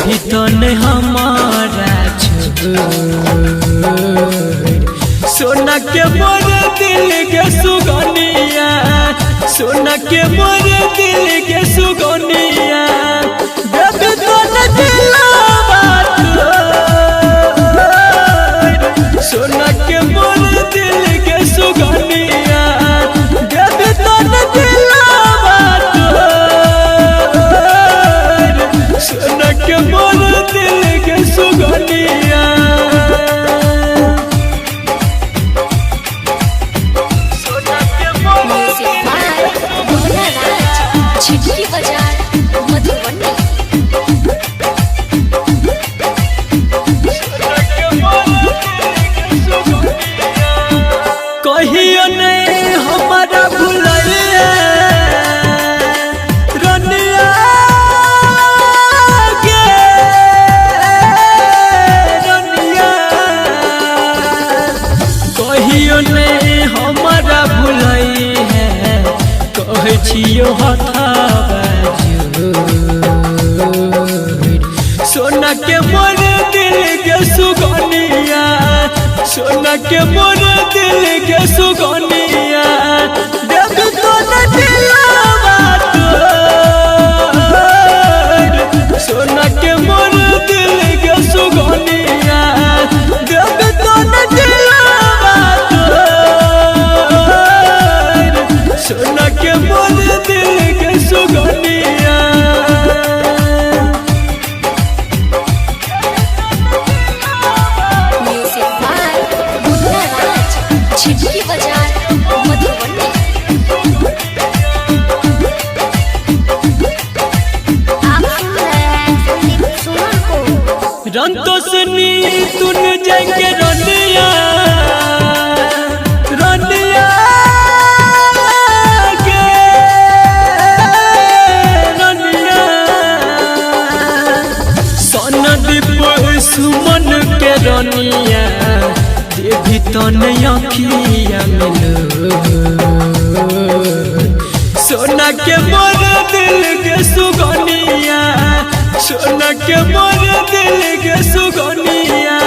देवी तने हमारा सोना के मोर दिल के सुगनिया, सोना के मोर दिल के सुगनिया, देवी तने दिलवा सोना के मोर दिल के सुगनिया, देवी तने दिलवा सोना के मोर दिल के सुगनिया। छिटकी बाजार मधुबनी। कहियो नहीं हमारा भुलैया रनिया के रनिया, कहियो नहीं हमारा भुलै है, कहै छियो सोना के मोर दिल के सुगनिया, सोना के मोर दिल के सुगनिया, देवी तने दिलवा सोना के मोर दिल के सुगनिया, देवी तने दिलवा सोना के मोर दिल के सुगनिया। छिटकी बाजार मधुबनी। आप सुन रहे हैं संदीप सुमन को। रंतोसनी तुन जाएंगे रनिया रनिया के रनिया, सनदीप सुमन के रनिया, देवी तने अखिया मिलो, सोना के मोर दिल के सुगनिया, सोना के मोर दिल के सुगनिया।